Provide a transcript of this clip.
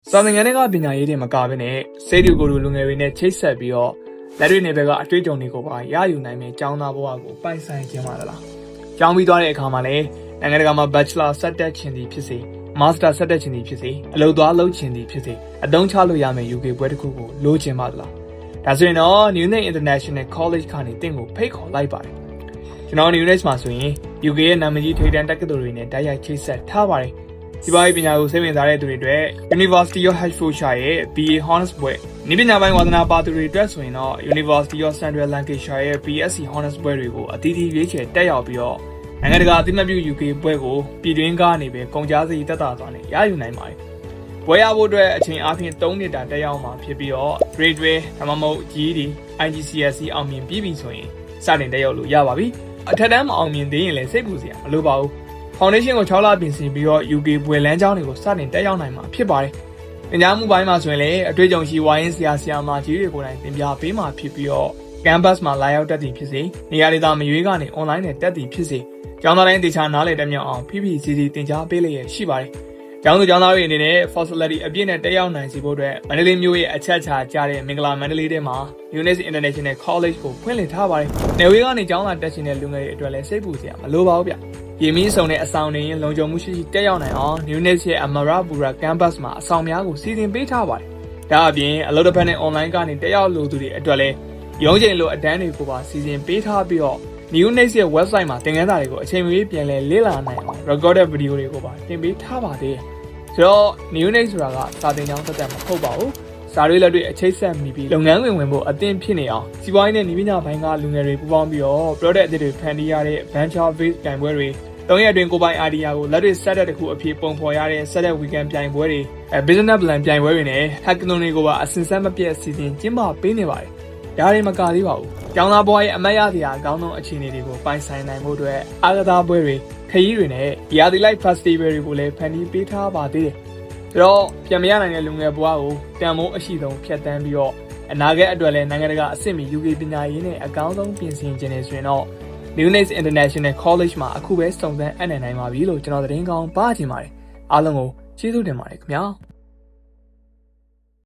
စာသင်ခန်းတွေကပညာရေးတွေမကဘဲနဲ့စိတ်တွေကိုယ်လူငယ်တွေနဲ့ချိတ်ဆက်ပြီးတော့လက်တွေနေဘက်ကအတွေ့အကြုံတွေကိုပါရယူနိုင်မယ့်ကျောင်းသားဘဝကိုပိုင်ဆိုင်ခြင်းပါလား။ကျောင်းပြီးသွားတဲ့အခါမှာလည်းနိုင်ငံတကာမှာ Bachelor ဆက်တက်ခြင်းသည်ဖြစ်စေ Master ဆက်တက်ခြင်းသည်ဖြစ်စေအလုပ်သွားလုပ်ခြင်းသည်ဖြစ်စေအသုံးချလို့ရမယ့် UK ဘွဲတစ်ခုကိုလိုချင်ပါလား။ဒါဆိုရင်တော့ Newnet International College ကနေတင့်ကိုဖိတ်ခေါ်လိုက်ပါတယ်။ကျွန်တော် Newnet မှာဆိုရင် UK ရဲ့နာမည်ကြီးထိပ်တန်းတက္ကသိုလ်တွေနဲ့တိုက်ရိုက်ချိတ်ဆက်ထားပါတယ်။ဒီပိုင်းပညာကိုစိတ်ဝင်စားတဲ့သူတွေအတွက် University of Hertfordshire ရဲ့ BA Honours ဘွဲ့၊ပညာပိုင်းဝါသနာပါသူတွေအတွက်ဆိုရင်တော့ University of Central Lancashire ရဲ့ BSc Honours ဘွဲ့တွေကိုအသီးသီးရွေးချယ်တက်ရောက်ပြီးတော့နိုင်ငံတကာအသိအမှတ်ပြု UK ဘွဲ့ကိုပြည်တွင်းကနေပဲကုန်ကျစရိတ်သက်သာစွာနဲ့ရယူနိုင်ပါတယ်။ဘွဲ့ရဖို့အတွက်အချိန်အားဖြင့်3နှစ်တာတက်ရောက်မှာဖြစ်ပြီးတော့ Grade 12ဒါမှမဟုတ် GED IGCSE အောင်မြင်ပြီးပြီဆိုရင်စတင်တက်ရောက်လို့ရပါပြီ။အထက်တန်းမအောင်မြင်သေးရင်လည်းစိတ်ပူစရာမလိုပါဘူး။ Foundation ကို6လပြင်ဆင်ပြီးတော့ UK ဘွဲလန်းကျောင်းတွေကိုစတင်တက်ရောက်နိုင်မှာဖြစ်ပါတယ်။သင်ကြားမှုပိုင်းမှာဆိုရင်လည်းအတွေ့အကြုံရှိဝိုင်းဆရာမကြီးတွေကိုယ်တိုင်သင်ပြပေးမှာဖြစ်ပြီးတော့ campus မှာလာရောက်တက်တည်ဖြစ်စေနေရာဒေသမရွေးကနေ online နဲ့တက်တည်ဖြစ်စေကျောင်းသားတိုင်းတေချာနားလည်တက်မြောက်အောင်ဖိစီသင်ကြားပေးလျက်ရှိပါတယ်။ကျောင်းသူကျောင်းသားတွေအနေနဲ့ facility အပြည့်နဲ့တက်ရောက်နိုင်စီဖို့အတွက်မန္တလေးမြို့ရဲ့အချက်အခြာကျတဲ့မင်္ဂလာမန္တလေးထဲမှာ Newnet International College ကိုဖွင့်လှစ်ထားပါတယ်။နယ်ဝေးကနေကျောင်းသားတက်ရှင်တဲ့လူငယ်တွေအတွက်လည်းစိတ်ပူစရာမလိုပါဘူးဗျ။ရေမင်းဆောင်တဲ့အဆောင်တွေရင်လုံခြုံမှုရှိရှိတက်ရောက်နိုင်အောင် Newnet ရဲ့ Amarapura Campus မှာအဆောင်များကိုစီစဉ်ပေးထားပါတယ်။ဒါအပြင်အလုပ်တစ်ဖက်နဲ့ online ကနေတက်ရောက်လို့သူတွေအတွက်လည်းရုံးချိန်လိုအတန်းတွေကိုပါစီစဉ်ပေးထားပြီးတော့ Newnet ရဲ့ website မှာသင်ခန်းစာတွေကိုအချိန်မရွေးပြန်လည်လေ့လာနိုင်အောင် recorded video တွေကိုပါတင်ပေးထားပါသေးတယ်။ဆိုတော့ Newnet ဆိုတာကစာသင်ကျောင်းသက်သက်မဟုတ်ပါဘူး။စာရေးလက်တွေအချိတ်ဆက်မိပြီးလုပ်ငန်းဝင်ဖို့အသင့်ဖြစ်နေအောင်စီးပွားရေးနဲ့နည်းပညာပိုင်းကလူငယ်တွေပူးပေါင်းပြီးတော့ product အသစ်တွေဖန်တီးရတဲ့ venture based ပြိုင်ပွဲတွေ3ရက်အတွင်းကိုပိုင် idea ကိုလက်တွေဆက်တဲ့တစ်ခုအဖြစ်ပုံဖော်ရတဲ့ဆက်တဲ့ weekend ပြိုင်ပွဲတွေbusiness plan ပြိုင်ပွဲတွေနဲ့ hackathon တွေကိုပါအစဉ်ဆက်မပြတ်စီစဉ်ကျင်းပပေးနေပါတယ်။ဒါတွေမကသေးပါဘူး။ကျောင်းသားဘဝရဲ့အမတ်ရစရာအကောင်းဆုံးအခြေအနေတွေကိုပိုင်ဆိုင်နိုင်ဖို့အတွက်အားကစားပွဲတွေခရီးတွေနဲ့ရာသီလိုက် festival တွေကိုလည်းဖန်တီးပေးထားပါသေးတယ်။ဒါတော့ပြန်မရနိုင်တဲ့လူငယ်ဘဝကိုတန်ဖိုးအရှိဆုံးဖြတ်တန်းပြီးတော့အနာဂတ်အတွက်လည်းနိုင်ငံတကာအဆင့်မီ UK ပညာရေးနဲ့အကောင်းဆုံးပြင်ဆင်ခြင်းနေဆိုရင်တော့Newnet International College မှာအခုပဲစုံစမ်းအပ်နိုင်ပါပြီလို့ကျွန်တော်သတင်းကောင်းပါချင်ပါတယ်အားလုံးကိုကျေးဇူးတင်ပါတယ်ခင်ဗျာ